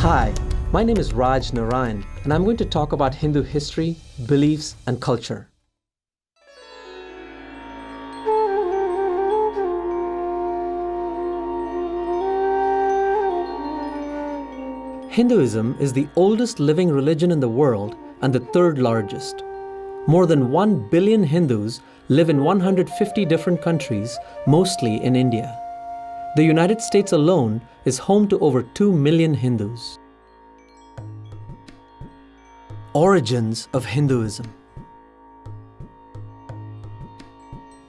Hi, my name is Raj Narayan, and I'm going to talk about Hindu history, beliefs, and culture. Hinduism is the oldest living religion in the world and the third largest. More than 1 billion Hindus live in 150 different countries, mostly in India. The United States alone is home to over 2 million Hindus. Origins of Hinduism.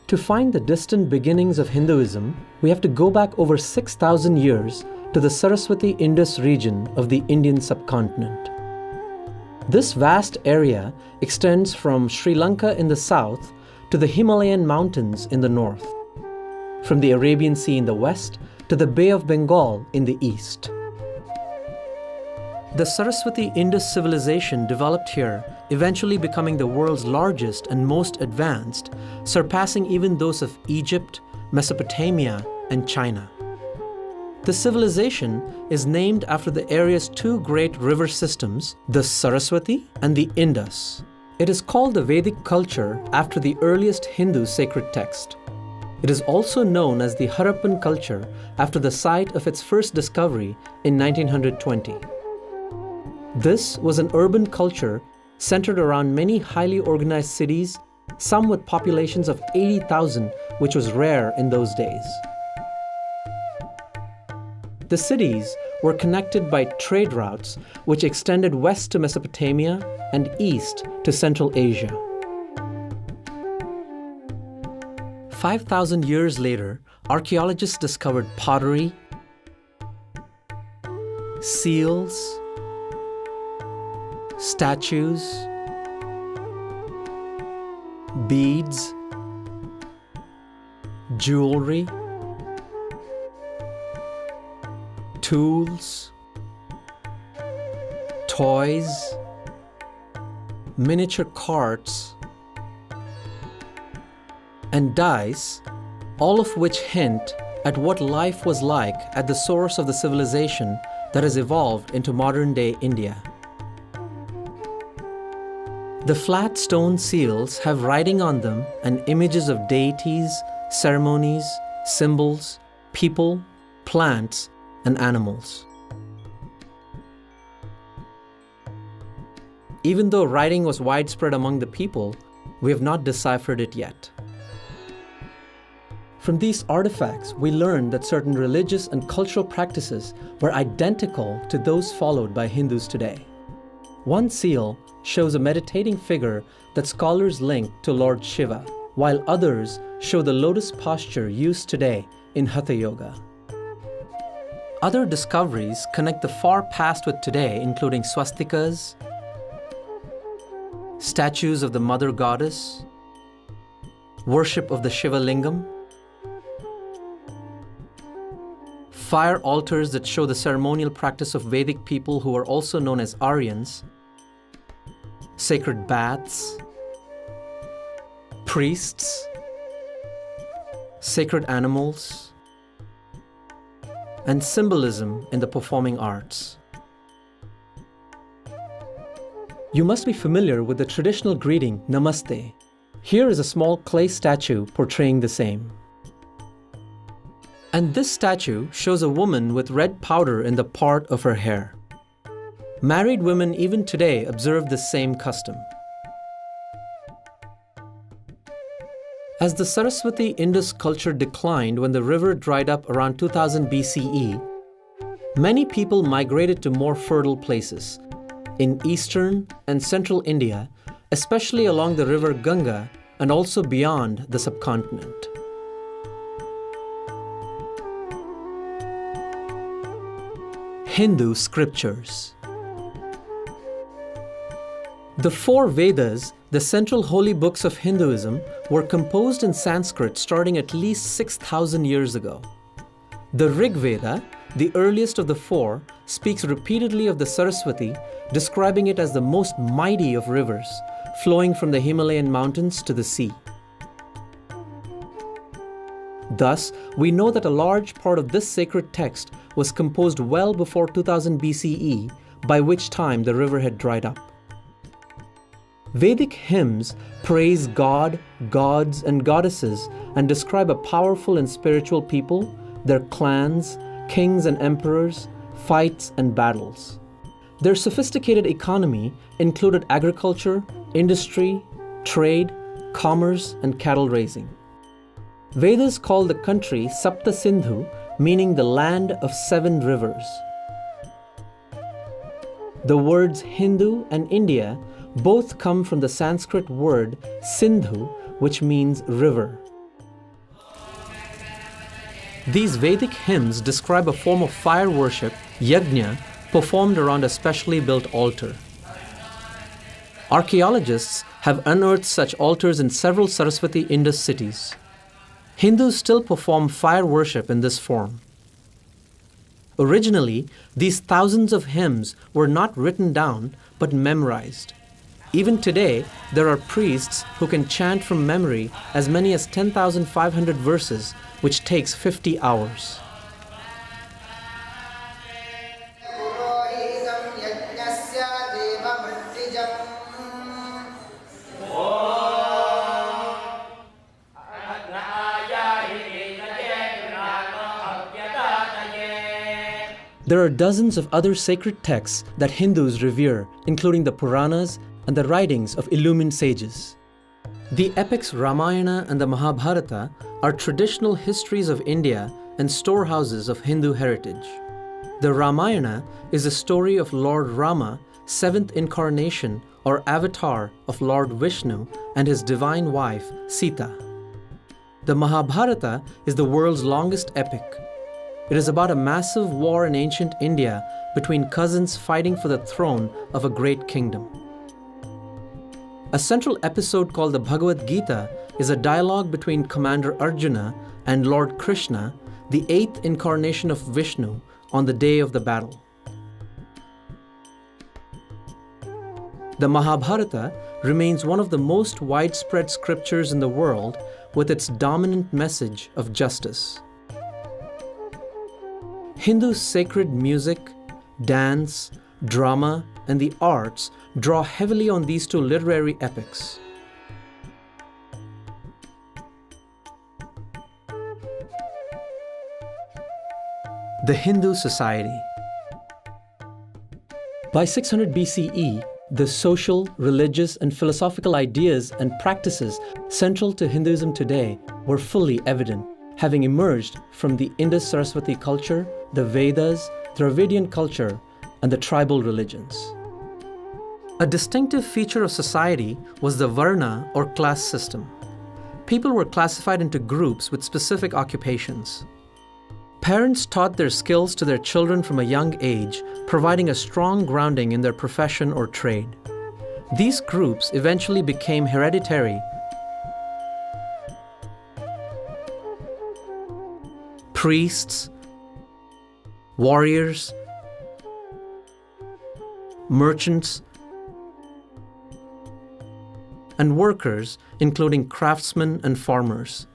To find the distant beginnings of Hinduism, we have to go back over 6,000 years to the Saraswati-Indus region of the Indian subcontinent. This vast area extends from Sri Lanka in the south to the Himalayan mountains in the north, from the Arabian Sea in the west to the Bay of Bengal in the east. The Saraswati-Indus civilization developed here, eventually becoming the world's largest and most advanced, surpassing even those of Egypt, Mesopotamia, and China. The civilization is named after the area's two great river systems, the Saraswati and the Indus. It is called the Vedic culture after the earliest Hindu sacred text. It is also known as the Harappan culture after the site of its first discovery in 1920. This was an urban culture centered around many highly organized cities, some with populations of 80,000, which was rare in those days. The cities were connected by trade routes which extended west to Mesopotamia and east to Central Asia. 5,000 years later, archaeologists discovered pottery, seals, statues, beads, jewelry, tools, toys, miniature carts, and dice, all of which hint at what life was like at the source of the civilization that has evolved into modern-day India. The flat stone seals have writing on them and images of deities, ceremonies, symbols, people, plants, and animals. Even though writing was widespread among the people, we have not deciphered it yet. From these artifacts, we learn that certain religious and cultural practices were identical to those followed by Hindus today. One seal shows a meditating figure that scholars link to Lord Shiva, while others show the lotus posture used today in Hatha Yoga. Other discoveries connect the far past with today, including swastikas, statues of the Mother Goddess, worship of the Shiva Lingam, fire altars that show the ceremonial practice of Vedic people who are also known as Aryans, sacred baths, priests, sacred animals, and symbolism in the performing arts. You must be familiar with the traditional greeting, Namaste. Here is a small clay statue portraying the same. And this statue shows a woman with red powder in the part of her hair. Married women even today observe the same custom. As the Saraswati-Indus culture declined when the river dried up around 2000 BCE, many people migrated to more fertile places in eastern and central India, especially along the river Ganga and also beyond the subcontinent. Hindu scriptures. The four Vedas, the central holy books of Hinduism, were composed in Sanskrit starting at least 6,000 years ago. The Rig Veda, the earliest of the four, speaks repeatedly of the Saraswati, describing it as the most mighty of rivers, flowing from the Himalayan mountains to the sea. Thus, we know that a large part of this sacred text was composed well before 2000 BCE, by which time the river had dried up. Vedic hymns praise God, gods, and goddesses and describe a powerful and spiritual people, their clans, kings and emperors, fights and battles. Their sophisticated economy included agriculture, industry, trade, commerce, and cattle raising. Vedas call the country Sapta Sindhu, meaning the land of 7 rivers. The words Hindu and India both come from the Sanskrit word Sindhu, which means river. These Vedic hymns describe a form of fire worship, yajna, performed around a specially built altar. Archaeologists have unearthed such altars in several Saraswati Indus cities. Hindus still perform fire worship in this form. Originally, these thousands of hymns were not written down but memorized. Even today, there are priests who can chant from memory as many as 10,500 verses, which takes 50 hours. There are dozens of other sacred texts that Hindus revere, including the Puranas and the writings of illumined sages. The epics Ramayana and the Mahabharata are traditional histories of India and storehouses of Hindu heritage. The Ramayana is a story of Lord Rama, 7th incarnation or avatar of Lord Vishnu and his divine wife, Sita. The Mahabharata is the world's longest epic. It is about a massive war in ancient India between cousins fighting for the throne of a great kingdom. A central episode called the Bhagavad Gita is a dialogue between Commander Arjuna and Lord Krishna, the 8th incarnation of Vishnu, on the day of the battle. The Mahabharata remains one of the most widespread scriptures in the world with its dominant message of justice. Hindu sacred music, dance, drama, and the arts draw heavily on these 2 literary epics. The Hindu society. By 600 BCE, the social, religious, and philosophical ideas and practices central to Hinduism today were fully evident, having emerged from the Indus-Saraswati culture, the Vedas, Dravidian culture, and the tribal religions. A distinctive feature of society was the Varna or class system. People were classified into groups with specific occupations. Parents taught their skills to their children from a young age, providing a strong grounding in their profession or trade. These groups eventually became hereditary. Priests, warriors, merchants, and workers, including craftsmen and farmers.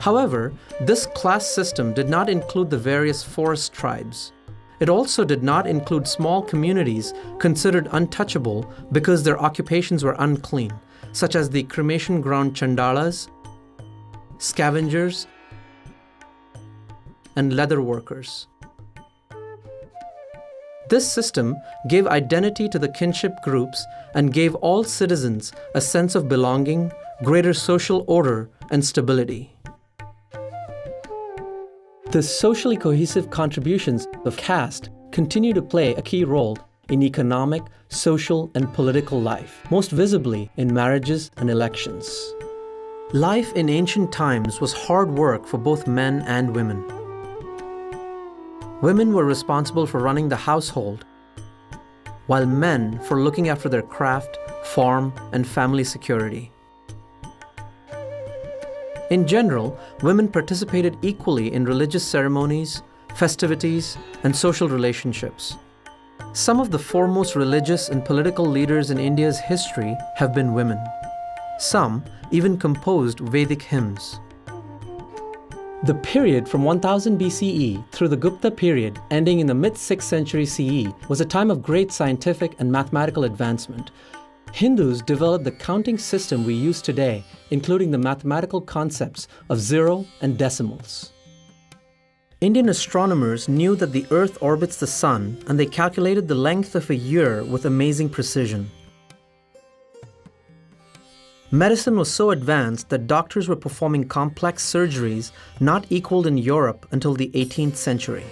However, this class system did not include the various forest tribes. It also did not include small communities considered untouchable because their occupations were unclean, such as the cremation ground chandalas, scavengers, and leather workers. This system gave identity to the kinship groups and gave all citizens a sense of belonging, greater social order, and stability. The socially cohesive contributions of caste continue to play a key role in economic, social, and political life, most visibly in marriages and elections. Life in ancient times was hard work for both men and women. Women were responsible for running the household, while men for looking after their craft, farm, and family security. In general, women participated equally in religious ceremonies, festivities, and social relationships. Some of the foremost religious and political leaders in India's history have been women. Some even composed Vedic hymns. The period from 1000 BCE through the Gupta period, ending in the mid-6th century CE, was a time of great scientific and mathematical advancement. Hindus developed the counting system we use today, including the mathematical concepts of zero and decimals. Indian astronomers knew that the Earth orbits the Sun, and they calculated the length of a year with amazing precision. Medicine was so advanced that doctors were performing complex surgeries not equaled in Europe until the 18th century.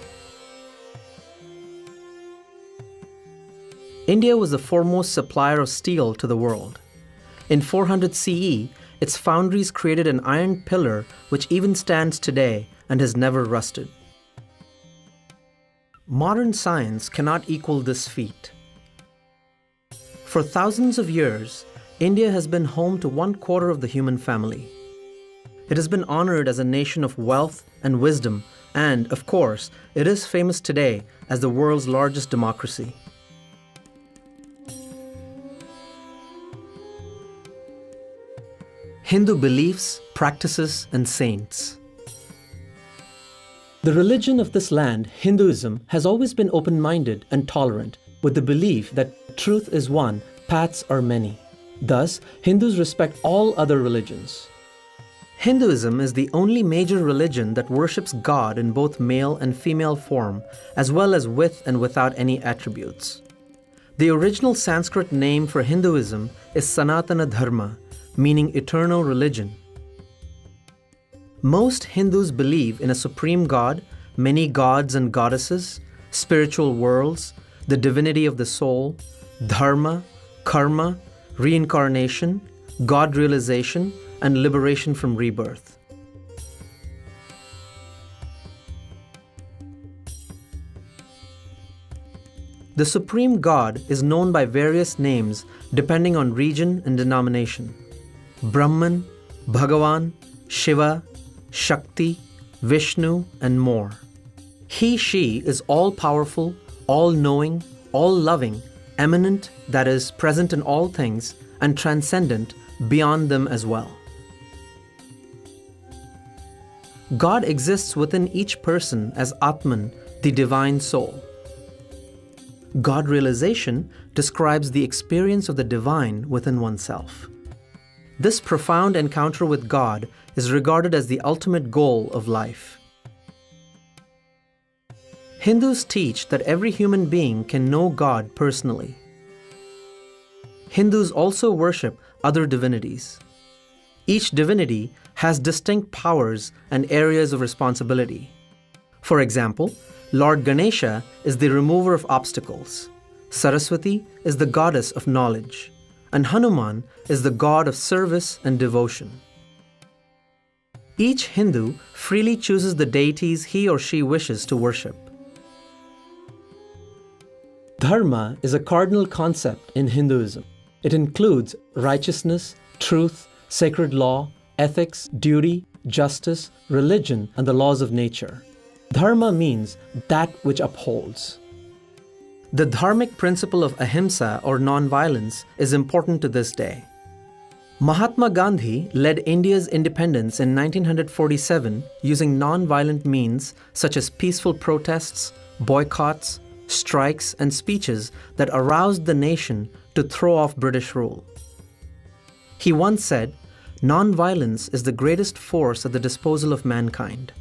India was the foremost supplier of steel to the world. In 400 CE, its foundries created an iron pillar which even stands today and has never rusted. Modern science cannot equal this feat. For thousands of years, India has been home to 1/4 of the human family. It has been honored as a nation of wealth and wisdom, and, of course, it is famous today as the world's largest democracy. Hindu beliefs, practices, and saints. The religion of this land, Hinduism, has always been open-minded and tolerant, with the belief that truth is one, paths are many. Thus, Hindus respect all other religions. Hinduism is the only major religion that worships God in both male and female form, as well as with and without any attributes. The original Sanskrit name for Hinduism is Sanatana Dharma, meaning eternal religion. Most Hindus believe in a supreme God, many gods and goddesses, spiritual worlds, the divinity of the soul, dharma, karma, reincarnation, God realization, and liberation from rebirth. The Supreme God is known by various names depending on region and denomination. Brahman, Bhagavan, Shiva, Shakti, Vishnu, and more. He/she is all-powerful, all-knowing, all-loving, eminent, that is, present in all things, and transcendent, beyond them as well. God exists within each person as Atman, the divine soul. God realization describes the experience of the divine within oneself. This profound encounter with God is regarded as the ultimate goal of life. Hindus teach that every human being can know God personally. Hindus also worship other divinities. Each divinity has distinct powers and areas of responsibility. For example, Lord Ganesha is the remover of obstacles, Saraswati is the goddess of knowledge, and Hanuman is the god of service and devotion. Each Hindu freely chooses the deities he or she wishes to worship. Dharma is a cardinal concept in Hinduism. It includes righteousness, truth, sacred law, ethics, duty, justice, religion, and the laws of nature. Dharma means that which upholds. The dharmic principle of ahimsa or non-violence is important to this day. Mahatma Gandhi led India's independence in 1947 using non-violent means such as peaceful protests, boycotts, strikes, and speeches that aroused the nation to throw off British rule. He once said, "Non-violence is the greatest force at the disposal of mankind.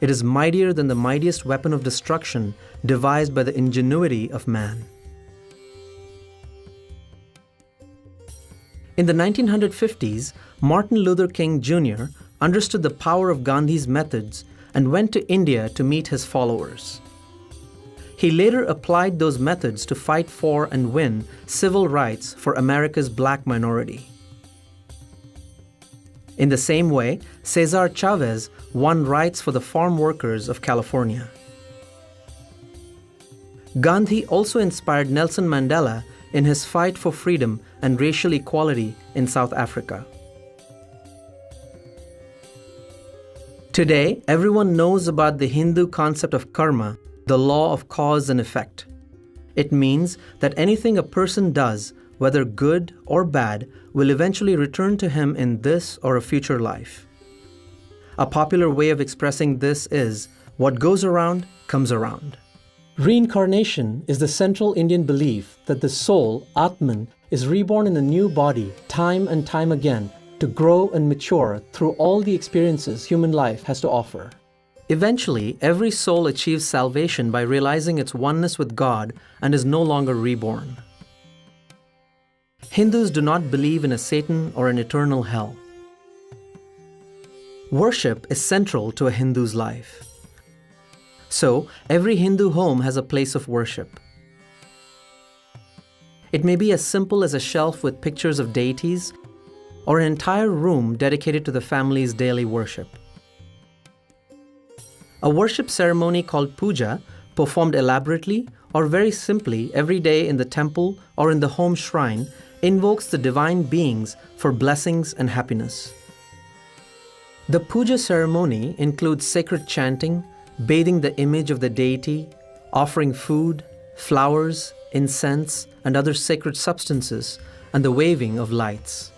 It is mightier than the mightiest weapon of destruction devised by the ingenuity of man." In the 1950s, Martin Luther King Jr. understood the power of Gandhi's methods and went to India to meet his followers. He later applied those methods to fight for and win civil rights for America's black minority. In the same way, Cesar Chavez won rights for the farm workers of California. Gandhi also inspired Nelson Mandela in his fight for freedom and racial equality in South Africa. Today, everyone knows about the Hindu concept of karma, the law of cause and effect. It means that anything a person does, whether good or bad, will eventually return to him in this or a future life. A popular way of expressing this is, what goes around comes around. Reincarnation is the central Indian belief that the soul, Atman, is reborn in a new body time and time again to grow and mature through all the experiences human life has to offer. Eventually, every soul achieves salvation by realizing its oneness with God and is no longer reborn. Hindus do not believe in a Satan or an eternal hell. Worship is central to a Hindu's life. So, every Hindu home has a place of worship. It may be as simple as a shelf with pictures of deities, or an entire room dedicated to the family's daily worship. A worship ceremony called puja, performed elaborately or very simply every day in the temple or in the home shrine, invokes the divine beings for blessings and happiness. The puja ceremony includes sacred chanting, bathing the image of the deity, offering food, flowers, incense, and other sacred substances, and the waving of lights.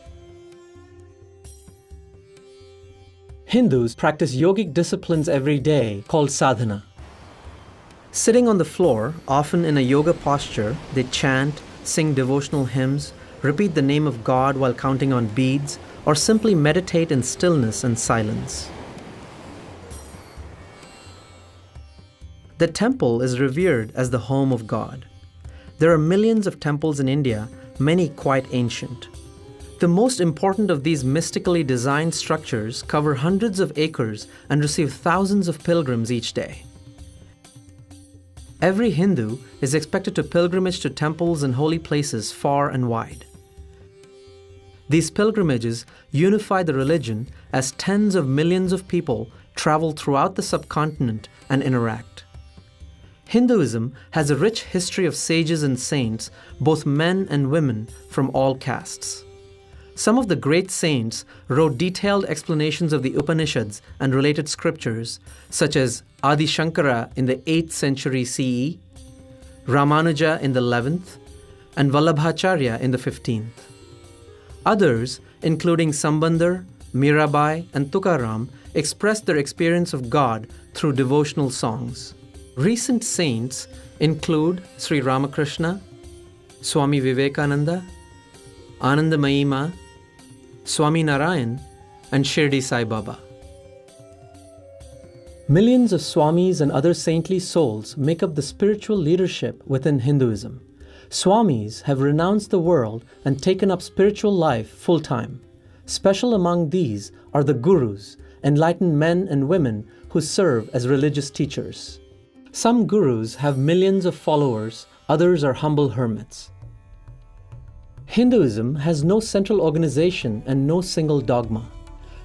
Hindus practice yogic disciplines every day called sadhana. Sitting on the floor, often in a yoga posture, they chant, sing devotional hymns, repeat the name of God while counting on beads, or simply meditate in stillness and silence. The temple is revered as the home of God. There are millions of temples in India, many quite ancient. The most important of these mystically designed structures cover hundreds of acres and receive thousands of pilgrims each day. Every Hindu is expected to pilgrimage to temples and holy places far and wide. These pilgrimages unify the religion as tens of millions of people travel throughout the subcontinent and interact. Hinduism has a rich history of sages and saints, both men and women from all castes. Some of the great saints wrote detailed explanations of the Upanishads and related scriptures, such as Adi Shankara in the 8th century CE, Ramanuja in the 11th, and Vallabhacharya in the 15th. Others, including Sambandar, Mirabai, and Tukaram, expressed their experience of God through devotional songs. Recent saints include Sri Ramakrishna, Swami Vivekananda, Anandamayi Ma, Swami Narayan, and Shirdi Sai Baba. Millions of Swamis and other saintly souls make up the spiritual leadership within Hinduism. Swamis have renounced the world and taken up spiritual life full-time. Special among these are the gurus, enlightened men and women who serve as religious teachers. Some gurus have millions of followers, others are humble hermits. Hinduism has no central organization and no single dogma.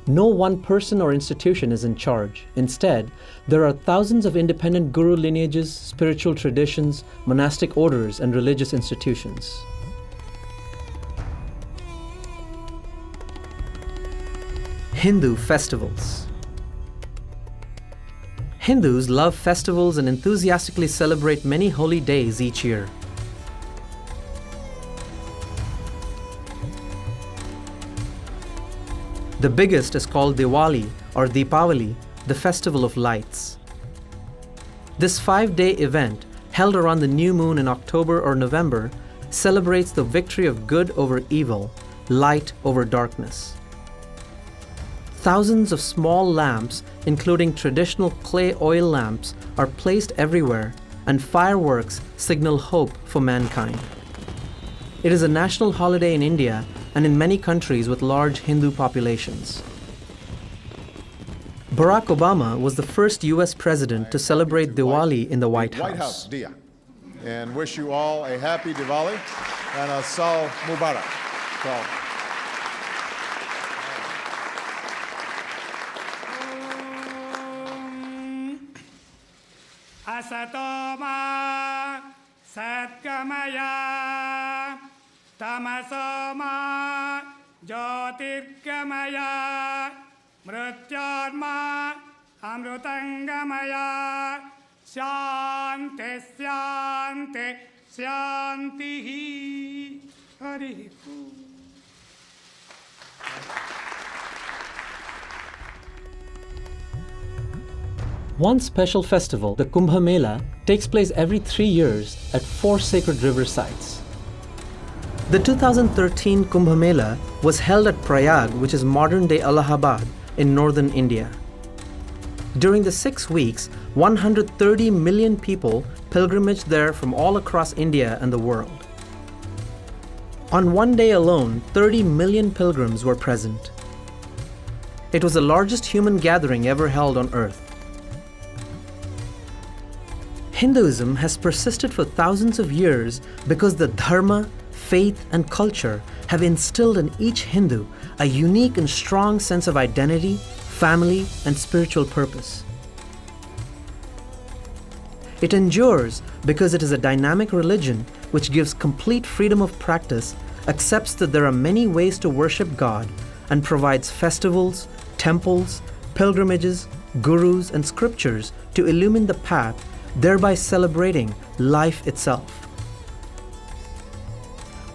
No one person or institution is in charge. Instead, there are thousands of independent guru lineages, spiritual traditions, monastic orders, and religious institutions. Hindu festivals. Hindus love festivals and enthusiastically celebrate many holy days each year. The biggest is called Diwali or Deepavali, the festival of lights. This 5-day event, held around the new moon in October or November, celebrates the victory of good over evil, light over darkness. Thousands of small lamps, including traditional clay oil lamps, are placed everywhere, and fireworks signal hope for mankind. It is a national holiday in India and in many countries with large Hindu populations. Barack Obama was the first US president to celebrate Diwali in the White House. Dia, and wish you all a happy Diwali and a Saal Mubarak. Asatoma Satkamaya Tamasoma Jyotirgamaya Mrityarma Amrutangamaya Shanti Shanti Shanti Hari One special festival, the Kumbh Mela, takes place every 3 years at 4 sacred river sites. The 2013 Kumbh Mela was held at Prayag, which is modern-day Allahabad, in northern India. During the 6 weeks, 130 million people pilgrimaged there from all across India and the world. On one day alone, 30 million pilgrims were present. It was the largest human gathering ever held on earth. Hinduism has persisted for thousands of years because the dharma, faith, and culture have instilled in each Hindu a unique and strong sense of identity, family, and spiritual purpose. It endures because it is a dynamic religion which gives complete freedom of practice, accepts that there are many ways to worship God, and provides festivals, temples, pilgrimages, gurus, and scriptures to illumine the path, thereby celebrating life itself.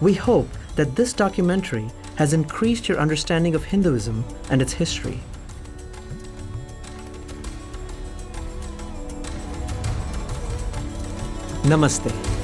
We hope that this documentary has increased your understanding of Hinduism and its history. Namaste.